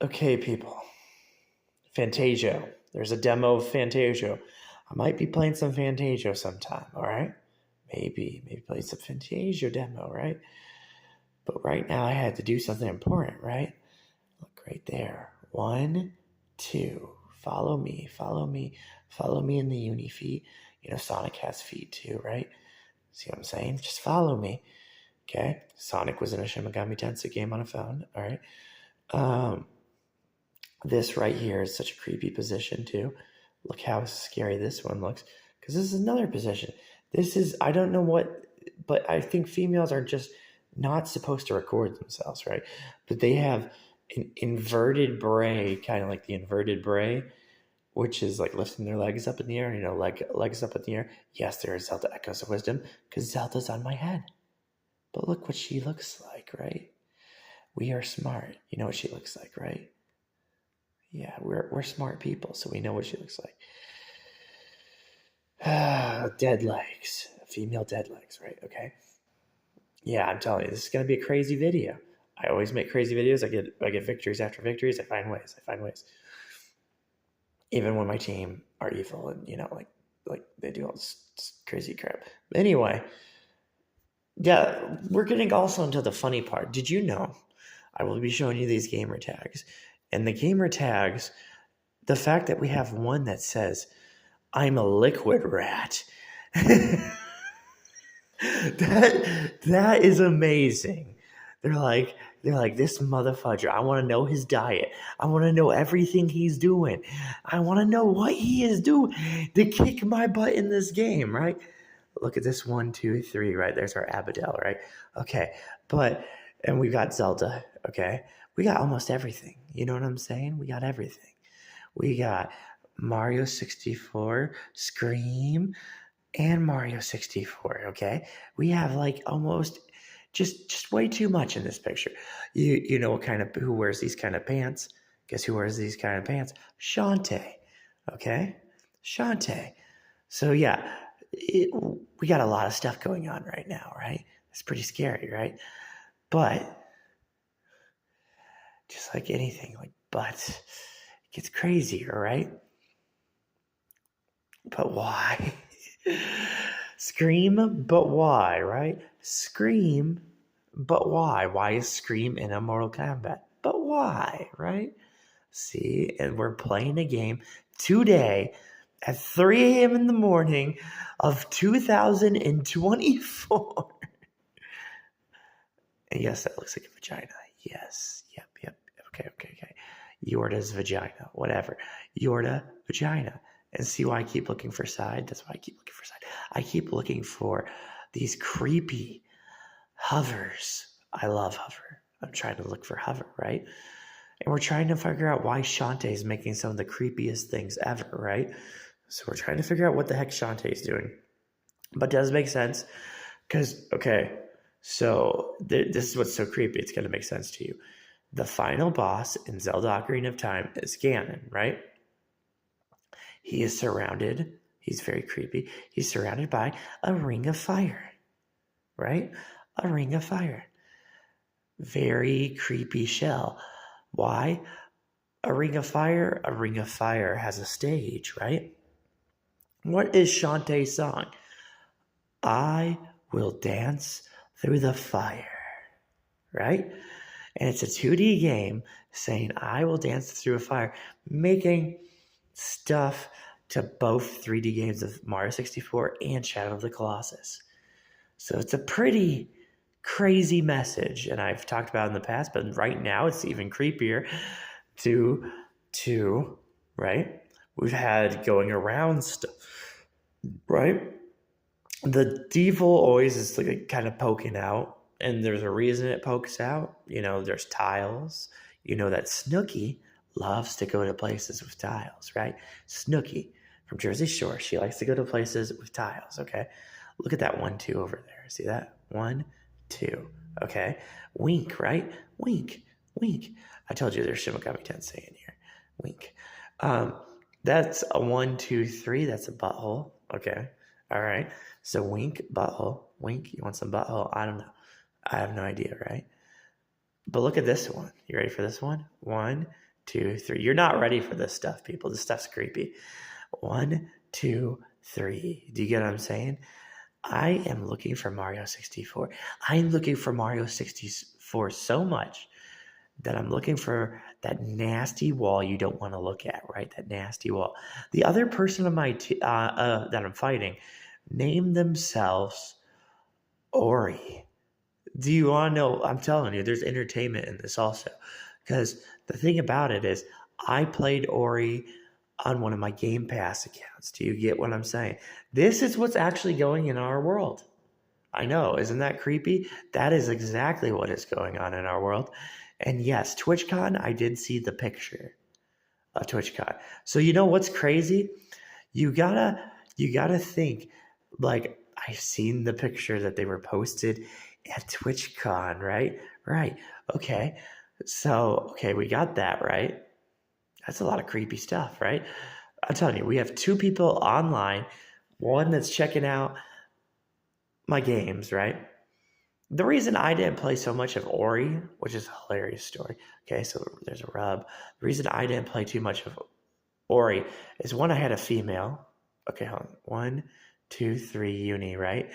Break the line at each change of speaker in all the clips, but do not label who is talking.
Okay, people. Fantasio. There's a demo of Fantasio. I might be playing some Fantasio sometime, all right? Maybe play some Fantasio demo, right? But right now I had to do something important, right? Look right there. 1, 2. Follow me, follow me, follow me in the uni feed. Sonic has feed too, right? See what I'm saying? Just follow me. Okay? Sonic was in a Shin Megami Tensei game on a phone, all right? This right here is such a creepy position too. Look how scary this one looks. Because this is another position. I don't know what, but I think females are just not supposed to record themselves, right? But they have an inverted bray, kind of like the inverted bray, which is like lifting their legs up in the air, legs up in the air. Yes, there are Zelda echoes of wisdom, because Zelda's on my head. But look what she looks like, right? We are smart. You know what she looks like, right? Yeah, we're smart people, so we know what she looks like. Dead legs. Female dead legs, right? Okay. Yeah, I'm telling you, this is going to be a crazy video. I always make crazy videos. I get victories after victories. I find ways. Even when my team are evil and, like they do all this crazy crap. Anyway, yeah, we're getting also into the funny part. Did you know I will be showing you these gamer tags? And the gamer tags, the fact that we have one that says, I'm a liquid rat. that is amazing. They're like, this motherfucker. I want to know his diet. I want to know everything he's doing. I want to know what he is doing to kick my butt in this game, right? Look at this 1, 2, 3, right? There's our Abadel, right? Okay. And we got Zelda, okay? We got almost everything. You know what I'm saying? We got everything. We got Mario 64, Scream, and Mario 64, okay? We have like almost just way too much in this picture. You know who wears these kind of pants? Guess who wears these kind of pants? Shantae, okay? Shantae. So yeah, we got a lot of stuff going on right now, right? It's pretty scary, right? But just like anything, it gets crazier, right? But why? Scream, but why, right? Scream, but why? Why is Scream in a Mortal Kombat? But why, right? See, and we're playing a game today at 3 a.m. in the morning of 2024. And yes, that looks like a vagina. Yes. Yep. Okay. Yorda's vagina. Whatever. Yorda, vagina. And see why I keep looking for side? That's why I keep looking for side. I keep looking for these creepy hovers. I love hover. I'm trying to look for hover, right? And we're trying to figure out why Shantae is making some of the creepiest things ever, right? So we're trying to figure out what the heck Shantae is doing. But it does make sense because, okay, so this is what's so creepy. It's going to make sense to you. The final boss in Zelda Ocarina of Time is Ganon, right? He is surrounded. He's very creepy. He's surrounded by a ring of fire, right? A ring of fire. Very creepy shell. Why? A ring of fire? A ring of fire has a stage, right? What is Shantae's song? I will dance through the fire, right? And it's a 2D game saying, I will dance through a fire, making stuff to both 3D games of Mario 64 and Shadow of the Colossus. So it's a pretty crazy message, and I've talked about it in the past, but right now it's even creepier to right? We've had going around stuff, right? The devil always is like kind of poking out, and there's a reason it pokes out. There's tiles. That Snooki loves to go to places with tiles, right? Snooki from Jersey Shore, she likes to go to places with tiles, okay? Look at that 1, 2 over there. See that? 1, 2, okay? Wink, right? Wink. I told you there's Shin Megami Tensei in here. Wink. That's a 1, 2, 3. That's a butthole, okay? All right. So wink, butthole. Wink, you want some butthole? I don't know. I have no idea, right? But look at this one. You ready for this one? 1, 2, 3. You're not ready for this stuff, people. This stuff's creepy. 1, 2, 3. Do you get what I'm saying? I am looking for Mario 64. I'm looking for Mario 64 so much that I'm looking for that nasty wall you don't want to look at, right? That nasty wall. The other person on my that I'm fighting named themselves Ori. Do you want to know? I'm telling you, there's entertainment in this also. Because the thing about it is, I played Ori on one of my Game Pass accounts. Do you get what I'm saying? This is what's actually going in our world. I know, isn't that creepy? That is exactly what is going on in our world. And yes, TwitchCon, I did see the picture of TwitchCon. So you know what's crazy? You gotta think, like, I've seen the picture that they were posted at TwitchCon, right? Right. Okay. So, okay, we got that, right? That's a lot of creepy stuff, right? I'm telling you, we have 2 people online, one that's checking out my games, right? The reason I didn't play so much of Ori, which is a hilarious story, okay, so there's a rub. The reason I didn't play too much of Ori is one, I had a female. Okay, hold on. 1, 2, 3, Uni, right?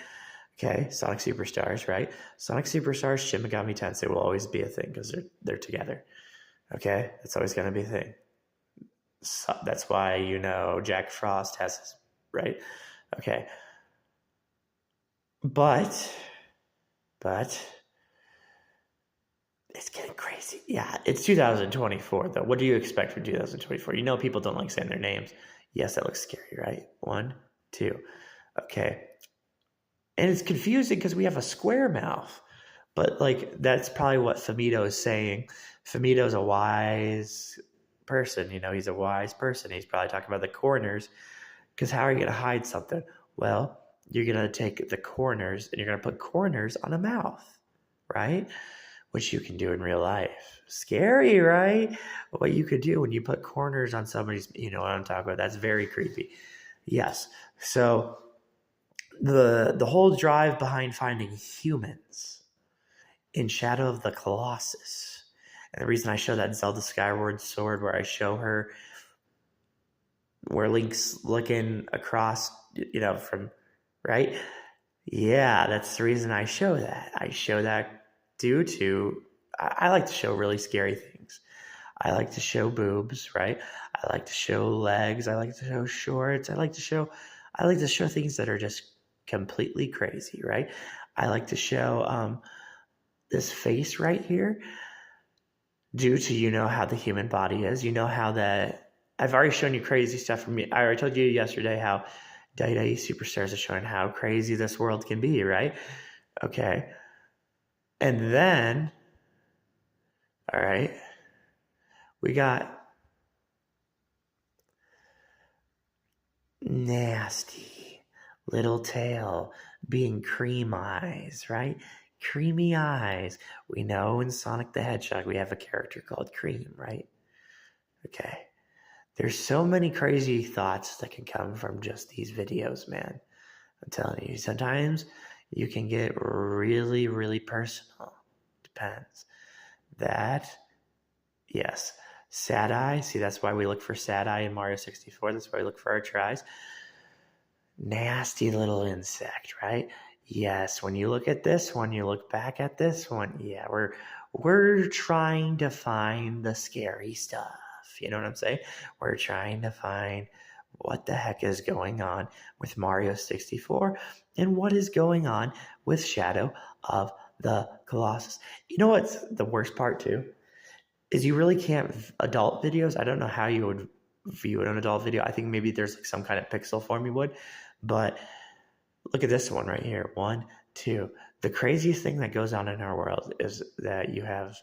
Okay, Sonic Superstars, right? Sonic Superstars, Shin Megami Tensei will always be a thing because they're together. Okay, that's always going to be a thing. So that's why, you know, Jack Frost has his, right? Okay. But it's getting crazy. Yeah, it's 2024 though. What do you expect from 2024? You know, people don't like saying their names. Yes, that looks scary, right? 1, 2. Okay. And it's confusing because we have a square mouth. But like that's probably what Famito is saying. Famito's a wise person, you know, he's a wise person. He's probably talking about the corners. Because how are you going to hide something? Well, you're going to take the corners and you're going to put corners on a mouth, right? Which you can do in real life. Scary, right? What you could do when you put corners on somebody's, you know what I'm talking about. That's very creepy. Yes. So the whole drive behind finding humans in Shadow of the Colossus. And the reason I show that Zelda Skyward Sword where I show her where Link's looking across, you know, from, right? Yeah, that's the reason I show that. I show that due to, I like to show really scary things. I like to show boobs, right? I like to show legs. I like to show shorts. I like to show things that are just completely crazy, right? I like to show this face right here due to, you know, how the human body is. You know how that, I've already shown you crazy stuff from me. I already told you yesterday how Dai Superstars are showing how crazy this world can be, right? Okay. And then, all right, we got nasty little tail being cream eyes, right? Creamy eyes. We know in Sonic the Hedgehog we have a character called Cream, right? Okay. There's so many crazy thoughts that can come from just these videos, man. I'm telling you, sometimes you can get really, really personal. Depends. That, yes. Sad eye. See, that's why we look for sad eye in Mario 64. That's why we look for our tries. Nasty little insect, right? Yes, when you look at this one, you look back at this one. Yeah, we're trying to find the scary stuff. You know what I'm saying? We're trying to find what the heck is going on with Mario 64 and what is going on with Shadow of the Colossus. You know what's the worst part too? Is you really can't adult videos. I don't know how you would view an adult video. I think maybe there's like some kind of pixel form you would, but look at this one right here. 1, 2. The craziest thing that goes on in our world is that you have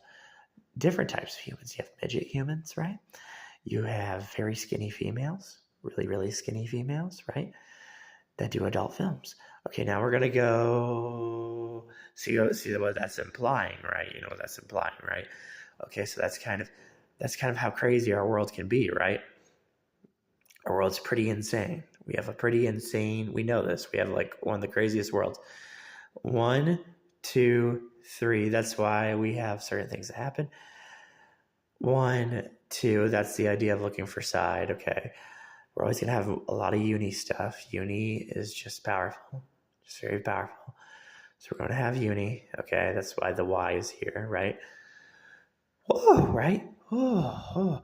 different types of humans. You have midget humans, right? You have very skinny females, really, really skinny females, right? That do adult films. Okay, now we're gonna go see what that's implying, right? You know what that's implying, right? Okay, so that's kind of how crazy our world can be, right? Our world's pretty insane. We have a pretty insane, we know this. We have like one of the craziest worlds. 1, 2, 3. That's why we have certain things that happen. 1, 2, that's the idea of looking for side, okay. We're always going to have a lot of uni stuff. Uni is just powerful, just very powerful. So we're going to have uni, okay, that's why the Y is here, right? Oh, right? Oh.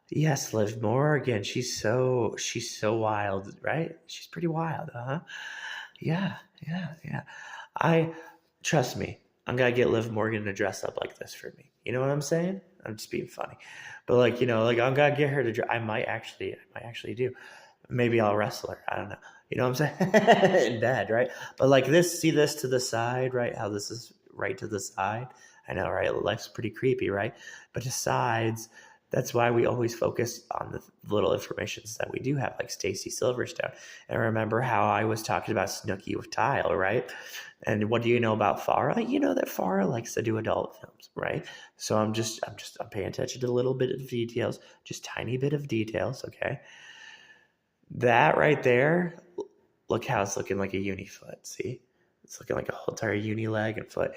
Yes, Liv Morgan. She's so wild, right? She's pretty wild, huh? Yeah. I trust me. I'm gonna get Liv Morgan to dress up like this for me. You know what I'm saying? I'm just being funny, but like I'm gonna get her to. I might actually do. Maybe I'll wrestle her. I don't know. You know what I'm saying? In bed, right? But like this, see this to the side, right? How this is right to the side. I know, right? Life's pretty creepy, right? But the sides, that's why we always focus on the little informations that we do have, like Stacy Silverstone. And remember how I was talking about Snooki with Tile, right? And what do you know about Farah? You know that Farah likes to do adult films, right? So I'm paying attention to a little bit of details, just tiny bit of details, okay? That right there, look how it's looking like a uni foot. See? It's looking like a whole entire uni leg and foot.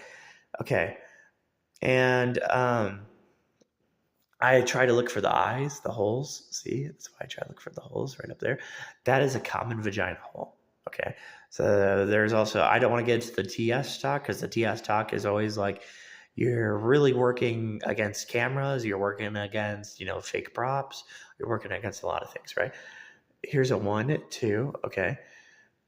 Okay. And I try to look for the eyes, the holes. See? That's why I try to look for the holes right up there. That is a common vagina hole. Okay. So there's also, I don't want to get into the TS talk because the TS talk is always like, you're really working against cameras, you're working against, fake props, you're working against a lot of things, right? Here's a 1, 2, okay.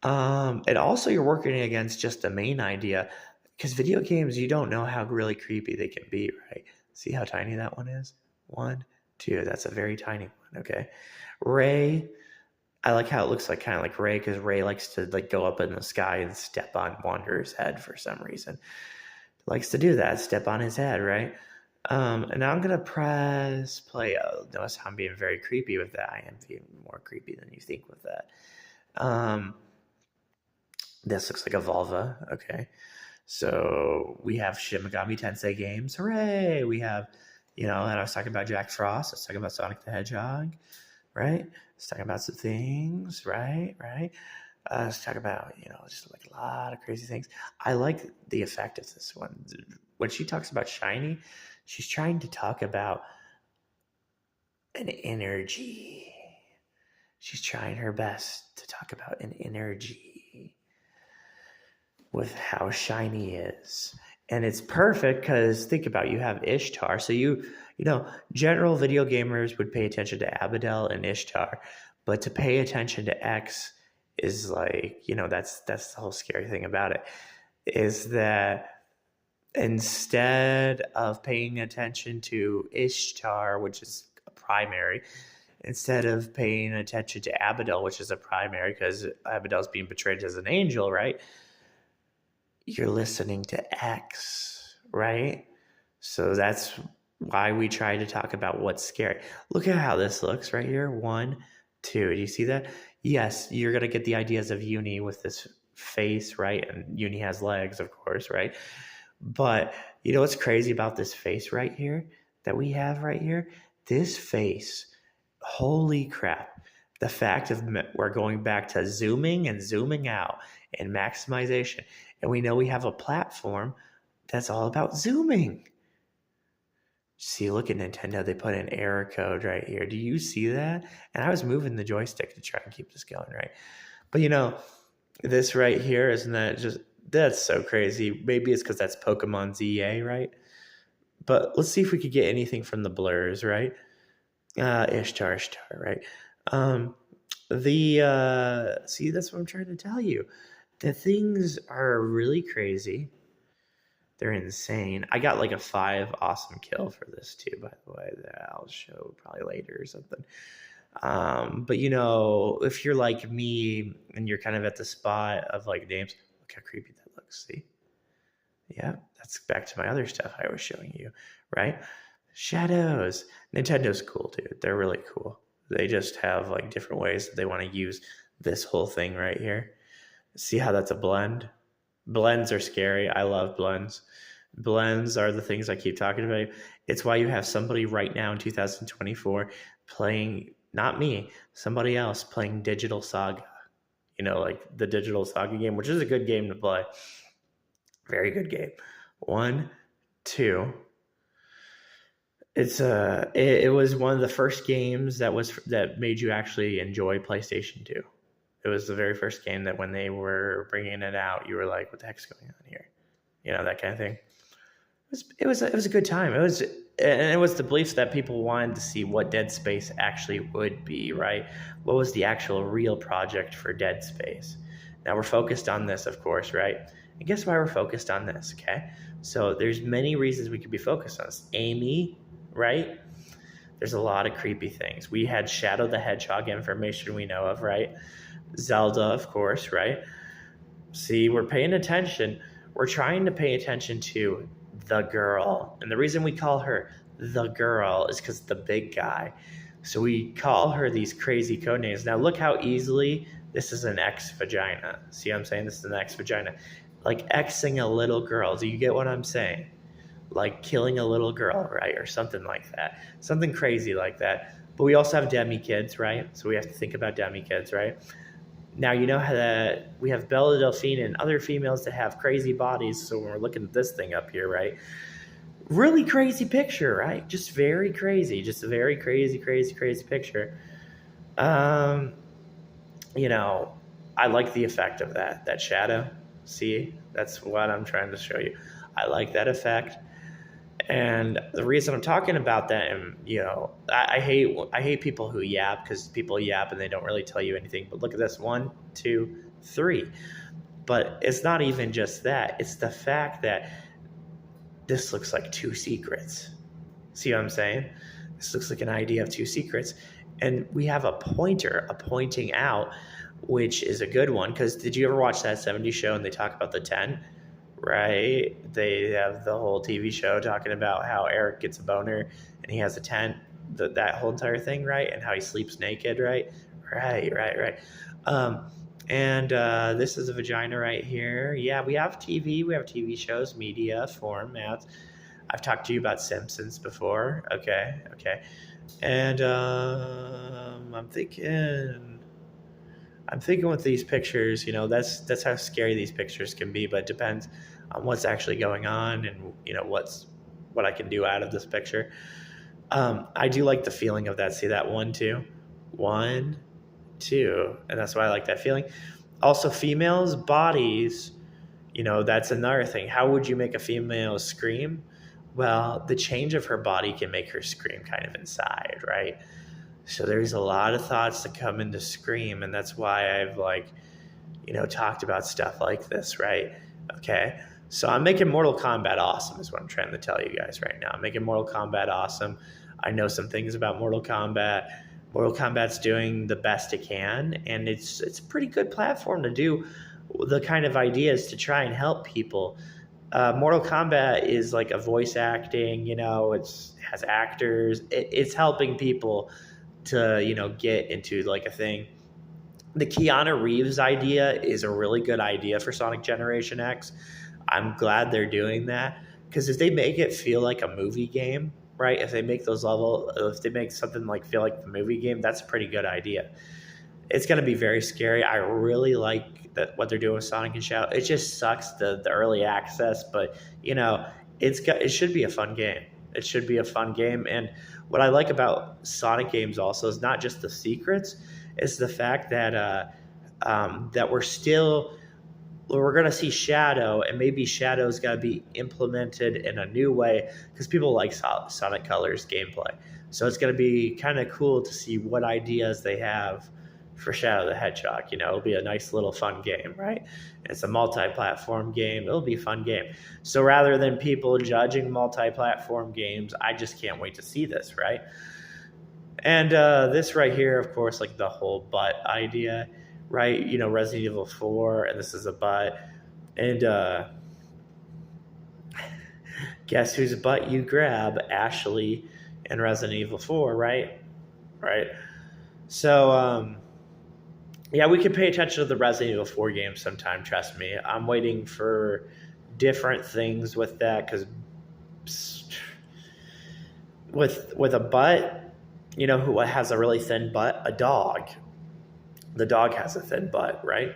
And also you're working against just the main idea because video games, you don't know how really creepy they can be, right? See how tiny that one is? 1, 2, that's a very tiny one, okay. Ray, I like how it looks like kind of like Ray because Ray likes to like go up in the sky and step on Wanderer's head for some reason. Likes to do that, step on his head, right? And now I'm going to press play. Notice how I'm being very creepy with that. I am being more creepy than you think with that. This looks like a vulva. Okay. So we have Shin Megami Tensei games. Hooray! We have, and I was talking about Jack Frost. I was talking about Sonic the Hedgehog, right? I was talking about some things, right? Let's talk about, just like a lot of crazy things. I like the effect of this one. When she talks about shiny, she's trying to talk about an energy. She's trying her best to talk about an energy with how shiny is. And it's perfect because think about it, you have Ishtar. So general video gamers would pay attention to Abadel and Ishtar, but to pay attention to X is like, that's the whole scary thing about it, is that instead of paying attention to Ishtar, which is a primary, instead of paying attention to Abadel, which is a primary, because Abadel's being portrayed as an angel, right? You're listening to X, right? So that's why we try to talk about what's scary. Look at how this looks right here. 1, 2. Do you see that? Yes, you're going to get the ideas of Uni with this face, right? And Uni has legs, of course, right? But you know what's crazy about this face right here that we have right here? This face, holy crap. The fact of we're going back to zooming and zooming out and maximization. And we know we have a platform that's all about zooming. See, look at Nintendo. They put an error code right here. Do you see that? And I was moving the joystick to try and keep this going, right? But this right here, isn't that just, that's so crazy. Maybe it's because that's Pokemon ZA, right? But let's see if we could get anything from the blurs, right? Ishtar, right? See, that's what I'm trying to tell you. The things are really crazy. They're insane. I got like a 5 awesome kill for this too, by the way, that I'll show probably later or something. But if you're like me and you're kind of at the spot of like names, look how creepy that looks. See? Yeah, that's back to my other stuff I was showing you, right? Shadows. Nintendo's cool, dude. They're really cool. They just have like different ways that they want to use this whole thing right here. See how that's a blend? Blends are scary. I love blends. Blends are the things I keep talking about. It's why you have somebody right now in 2024 playing, not me, somebody else playing Digital Saga. Like the Digital Saga game, which is a good game to play. Very good game. 1, 2. It was one of the first games that made you actually enjoy PlayStation 2. It was the very first game that when they were bringing it out, you were like, "What the heck's going on here?" That kind of thing. It was a good time. It was the belief that people wanted to see what Dead Space actually would be, right? What was the actual real project for Dead Space? Now we're focused on this, of course, right? And guess why we're focused on this, okay? So there's many reasons we could be focused on this. Amy, right? There's a lot of creepy things. We had Shadow the Hedgehog information we know of, right? Zelda, of course, right? See, we're paying attention. We're trying to pay attention to the girl. And the reason we call her the girl is because the big guy. So we call her these crazy code names. Now look how easily this is an X vagina. See what I'm saying? This is an X vagina. Like Xing a little girl. Do you get what I'm saying? Like killing a little girl, right? Or something like that. Something crazy like that. But we also have demi kids, right? So we have to think about demi kids, right? Now, you know how that we have Bella Delphine and other females that have crazy bodies. So when we're looking at this thing up here, right? Really crazy picture, right? Just very crazy. Just a very crazy, crazy, crazy picture. I like the effect of that shadow. See, that's what I'm trying to show you. I like that effect. And the reason I'm talking about that, and I hate people who yap, because people yap and they don't really tell you anything. But look at this: 1, 2, 3. But it's not even just that; it's the fact that this looks like 2 secrets. See what I'm saying? This looks like an idea of 2 secrets, and we have a pointing out, which is a good one. Because did you ever watch that '70s show and they talk about the 10? Right? They have the whole TV show talking about how Eric gets a boner and he has a tent, that whole entire thing, right? And how he sleeps naked, right? Right. This is a vagina right here. Yeah, we have TV. We have TV shows, media, formats. I've talked to you about Simpsons before. Okay. And I'm thinking with these pictures, that's how scary these pictures can be, but it depends on what's actually going on and, what I can do out of this picture. I do like the feeling of that. See that 1, 2, 1, 2. And that's why I like that feeling. Also, females' bodies, that's another thing. How would you make a female scream? Well, the change of her body can make her scream kind of inside, right? So there's a lot of thoughts that come into Scream, and that's why I've talked about stuff like this, right? Okay, so I'm making Mortal Kombat awesome is what I'm trying to tell you guys right now. I'm making Mortal Kombat awesome. I know some things about Mortal Kombat. Mortal Kombat's doing the best it can, and it's a pretty good platform to do the kind of ideas to try and help people. Mortal Kombat is like a voice acting, it has actors. It's helping people to get into like a thing. The Keanu Reeves idea is a really good idea for Sonic Generation X. I'm glad they're doing that, because if they make it feel like a movie game, right? If they make if they make something like feel like the movie game, that's a pretty good idea. It's going to be very scary. I really like what they're doing with Sonic and Shadow. It just sucks the early access, but it should be a fun game. It should be a fun game. And what I like about Sonic games also is not just the secrets, it's the fact that that we're going to see Shadow, and maybe Shadow's got to be implemented in a new way, because people like Sonic Colors gameplay. So it's going to be kind of cool to see what ideas they have for Shadow the Hedgehog. It'll be a nice little fun game, right? It's a multi-platform game. It'll be a fun game. So rather than people judging multi-platform games, I just can't wait to see this, right? And this right here, of course, like the whole butt idea, right? Resident Evil 4, and this is a butt. And guess whose butt you grab? Ashley in Resident Evil 4, right? Right. So, yeah, we can pay attention to the Resident Evil 4 game sometime, trust me. I'm waiting for different things with that, because with a butt, who has a really thin butt? A dog. The dog has a thin butt, right?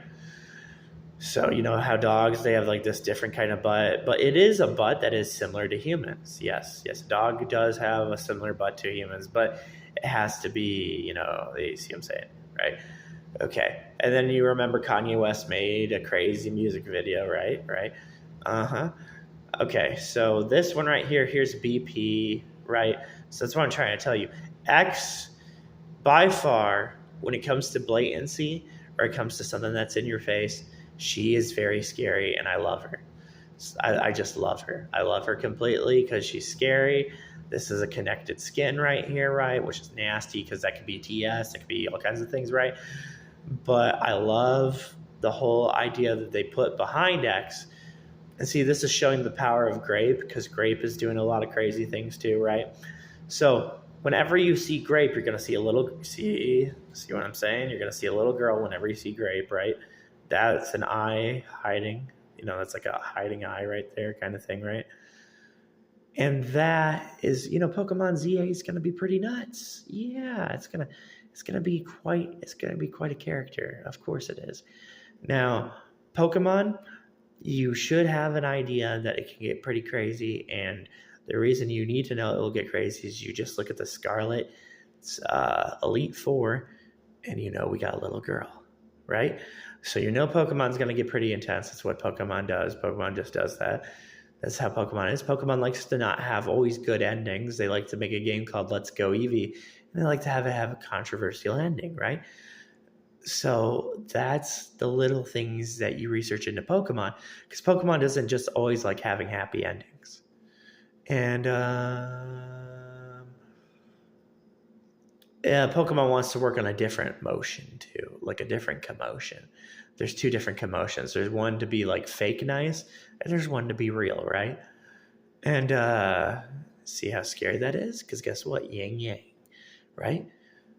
So, you know how dogs, they have like this different kind of butt, but it is a butt that is similar to humans. Yes, yes, a dog does have a similar butt to humans, but it has to be, you see what I'm saying, right? Okay. And then you remember Kanye West made a crazy music video, right? Right. Uh huh. Okay. So this one right here, here's BP, right? So that's what I'm trying to tell you. X, by far, when it comes to blatancy or it comes to something that's in your face, she is very scary and I love her. I just love her. I love her completely because she's scary. This is a connected skin right here, right? Which is nasty because that could be TS, it could be all kinds of things, right? But I love the whole idea that they put behind X. And see, this is showing the power of Grape because Grape is doing a lot of crazy things too, right? So whenever you see Grape, you're going to see a little, see what I'm saying? You're going to see a little girl whenever you see Grape, right? That's an eye hiding. That's like a hiding eye right there kind of thing, right? And that is, Pokemon ZA is going to be pretty nuts. Yeah, it's going to be quite a character. Of course it is. Now, Pokemon, you should have an idea that it can get pretty crazy, and the reason you need to know it will get crazy is you just look at the Scarlet Elite Four, and we got a little girl, right? So Pokemon's going to get pretty intense. That's what Pokemon does. Pokemon just does that. That's how Pokemon is. Pokemon likes to not have always good endings. They like to make a game called Let's Go Eevee, and they like to have a controversial ending, right? So that's the little things that you research into Pokemon, because Pokemon doesn't just always like having happy endings. And Pokemon wants to work on a different motion too, like a different commotion. There's two different commotions. There's one to be like fake nice, and there's one to be real, right? And see how scary that is? Because guess what? Yin yang, right?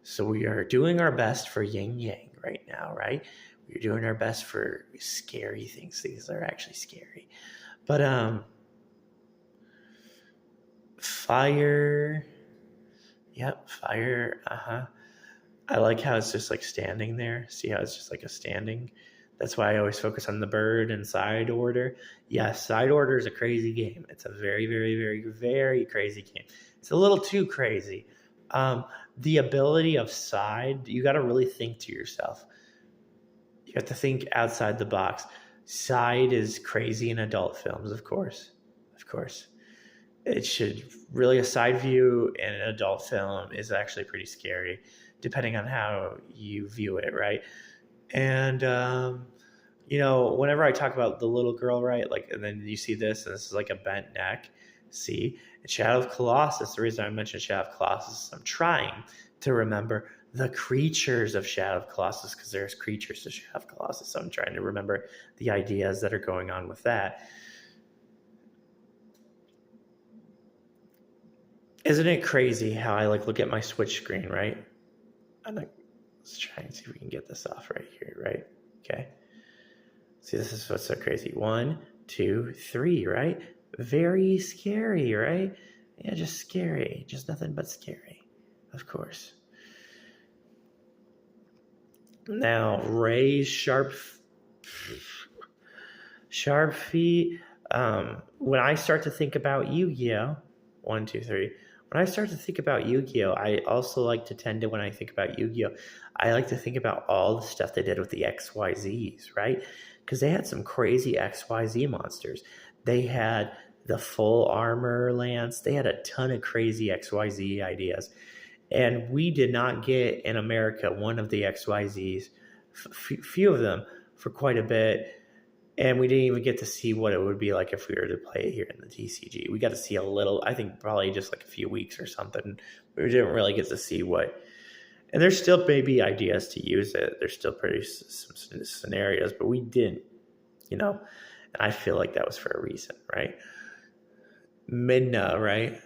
So we are doing our best for yin yang right now, right? We're doing our best for scary things. Things that are actually scary. But fire. Yep, fire. I like how it's just like standing there. See how it's just like a standing? That's why I always focus on the bird and side order. Yes, side order is a crazy game. It's a very, very, very, very crazy game. It's a little too crazy. The ability of side, you got to really think to yourself. You have to think outside the box. Side is crazy in adult films, of course. Of course. It should really, a side view in an adult film is actually pretty scary, depending on how you view it, right? And, whenever I talk about the little girl, right, like, and then you see this, and this is like a bent neck, see? In Shadow of Colossus, the reason I mentioned Shadow of Colossus, I'm trying to remember the creatures of Shadow of Colossus, because there's creatures to Shadow of Colossus, so I'm trying to remember the ideas that are going on with that. Isn't it crazy how I look at my Switch screen, right? I'm like, let's try and see if we can get this off right here, right? Okay. See, this is what's so crazy. 1, 2, 3, right? Very scary, right? Yeah, just scary. Just nothing but scary, of course. Now, Ray's sharp feet. When I start to think about Yu-Gi-Oh! 1, 2, 3. When I start to think about Yu-Gi-Oh! I also like to tend to, when I think about Yu-Gi-Oh! I like to think about all the stuff they did with the XYZs, right? Because they had some crazy XYZ monsters. They had the full armor lance. They had a ton of crazy XYZ ideas. And we did not get in America one of the XYZs, few of them, for quite a bit. And we didn't even get to see what it would be like if we were to play it here in the TCG. We got to see a little, I think probably just like a few weeks or something. We didn't really get to see what. And there's still maybe ideas to use it. There's still some scenarios, but we didn't, And I feel like that was for a reason, right? Midna, right?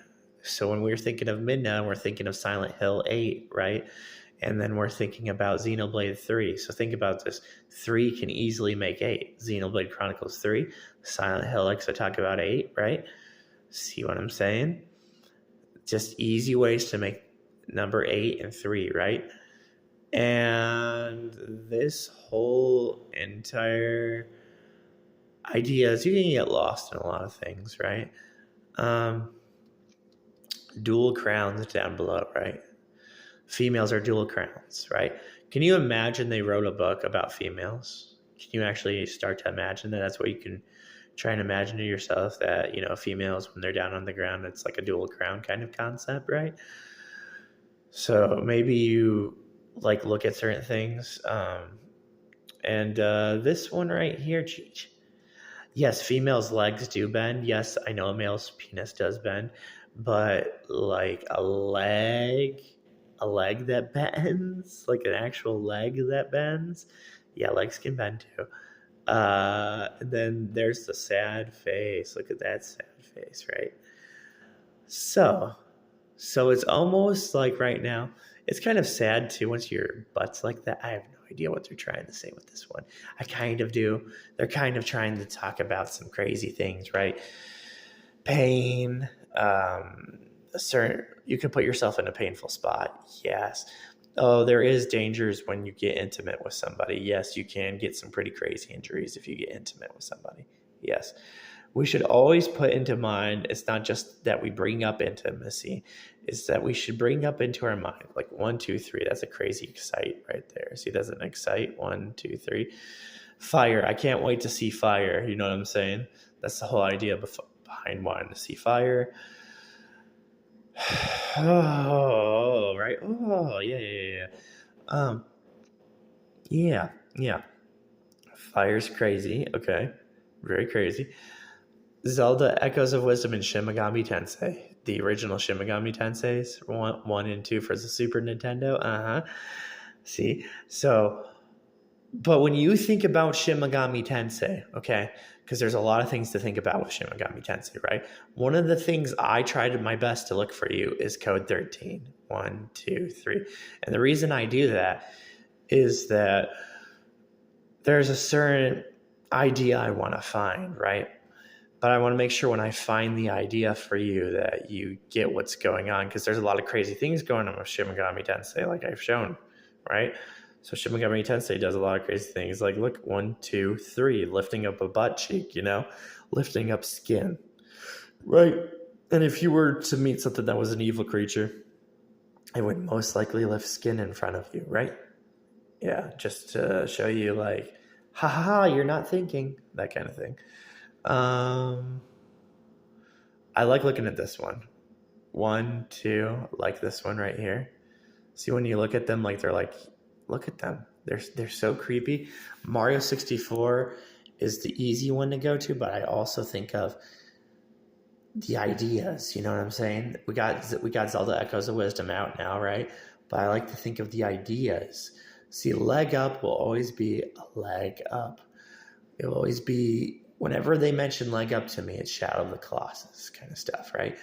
So when we're thinking of Midna, we're thinking of Silent Hill 8, right? And then we're thinking about Xenoblade 3. So think about this. 3 can easily make 8. Xenoblade Chronicles 3. Silent Hill X, I talk about 8, right? See what I'm saying? Just easy ways to make number 8 and 3, right? And this whole entire ideas. You can get lost in a lot of things, right? Um, dual crowns down below, right? Females are dual crowns, right? Can you imagine they wrote a book about females? Can you actually start to imagine that? That's what you can try and imagine to yourself, that, females, when they're down on the ground, it's like a dual crown kind of concept, right? So maybe you like look at certain things. And this one right here, yes, females' legs do bend. Yes, I know a male's penis does bend, but like a leg that bends, like an actual leg that bends. Yeah, legs can bend too. And then there's the sad face. Look at that sad face, right? So, so it's almost like right now, it's kind of sad too once your butt's like that. I have no idea what they're trying to say with this one. I kind of do. They're kind of trying to talk about some crazy things, right? Pain, you can put yourself in a painful spot. Yes. Oh, there is dangers when you get intimate with somebody. Yes, you can get some pretty crazy injuries if you get intimate with somebody. Yes. We should always put into mind, it's not just that we bring up intimacy, it's that we should bring up into our mind, like 1, 2, 3. That's a crazy excite right there. See, that's an excite. 1, 2, 3. Fire. I can't wait to see fire. You know what I'm saying? That's the whole idea behind wanting to see fire. Oh, right. Oh, yeah. Yeah. Fire's crazy. Okay. Very crazy. Zelda Echoes of Wisdom and Shin Megami Tensei. The original Shin Megami Tenseis, 1 and 2 for the Super Nintendo. See? So, but when you think about Shin Megami Tensei, okay, because there's a lot of things to think about with Shin Megami Tensei, right? One of the things I tried my best to look for you is code 13. 1, 2, 3. And the reason I do that is that there's a certain idea I want to find, right? But I want to make sure when I find the idea for you that you get what's going on, because there's a lot of crazy things going on with Shin Megami Tensei, like I've shown, right? So Shin Megami Tensei does a lot of crazy things, like look, 1, 2, 3, lifting up a butt cheek, lifting up skin, right? And if you were to meet something that was an evil creature, it would most likely lift skin in front of you, right? Yeah, just to show you, like, ha ha ha, you're not thinking, that kind of thing. I like looking at this one. 1, 2, like this one right here. See, when you look at them, like, they're like, look at them. They're so creepy. Mario 64 is the easy one to go to, but I also think of the ideas. You know what I'm saying? We got Zelda Echoes of Wisdom out now, right? But I like to think of the ideas. See, leg up will always be a leg up. It will always be, whenever they mention leg up to me, it's Shadow of the Colossus kind of stuff, right?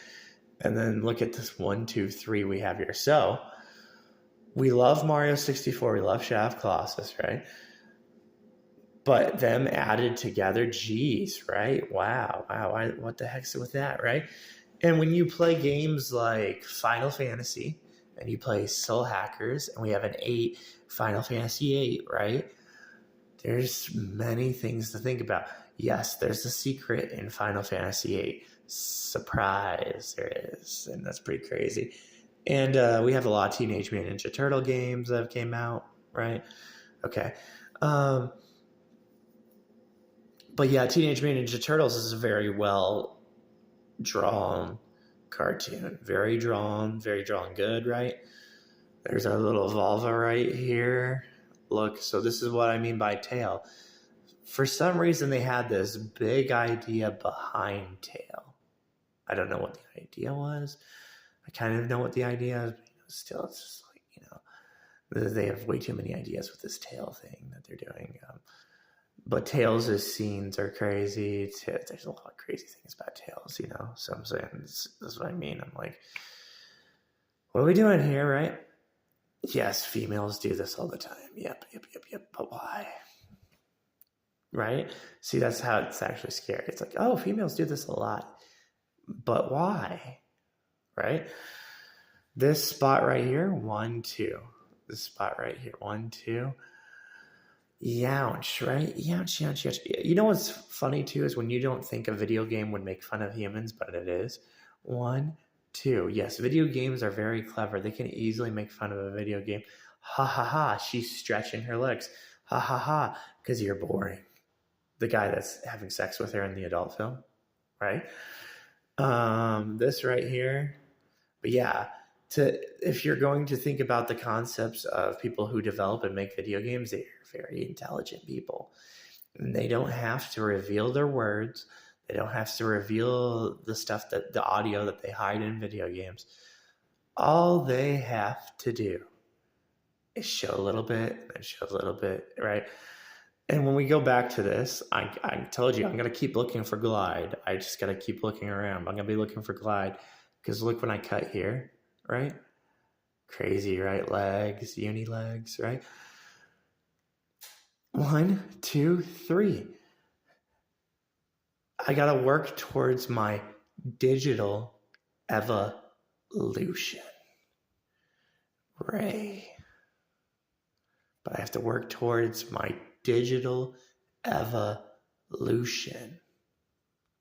And then look at this 1, 2, 3 we have here. So we love Mario 64. We love Shadow of the Colossus, right? But them added together, geez, right? Wow. What the heck's with that, right? And when you play games like Final Fantasy and you play Soul Hackers, and we have an 8, Final Fantasy 8, right? There's many things to think about. Yes, there's a secret in Final Fantasy VIII. Surprise, there is. And that's pretty crazy. And we have a lot of Teenage Mutant Ninja Turtle games that have came out, right? Okay. But yeah, Teenage Mutant Ninja Turtles is a very well drawn cartoon. Very drawn good, right? There's our little vulva right here. Look, so this is what I mean by tail. For some reason, they had this big idea behind tail. I don't know what the idea was. I kind of know what the idea is, but still, it's just like, they have way too many ideas with this tail thing that they're doing. But Tails' scenes are crazy. There's a lot of crazy things about Tails, So I'm saying, this is what I mean. I'm like, what are we doing here, right? Yes, females do this all the time. Yep. But why? Right? See, that's how it's actually scary. It's like, oh, females do this a lot. But why? Right? This spot right here, 1, 2. This spot right here, 1, 2. Youch, right? Youch, youch, youch. You know what's funny too is when you don't think a video game would make fun of humans, but it is. 1, 2. Yes, video games are very clever. They can easily make fun of a video game. Ha ha ha, she's stretching her legs. Ha ha ha, because you're boring. The guy that's having sex with her in the adult film, right? This right here. But yeah, if you're going to think about the concepts of people who develop and make video games, they're very intelligent people. And they don't have to reveal their words. They don't have to reveal the stuff that the audio that they hide in video games. All they have to do is show a little bit and show a little bit, right? And when we go back to this, I told you I'm going to keep looking for glide. I just got to keep looking around. I'm going to be looking for glide because look when I cut here, right? Crazy, right? Legs, uni legs, right? 1, 2, 3. I got to work towards my digital evolution. Ray. But I have to work towards my digital evolution.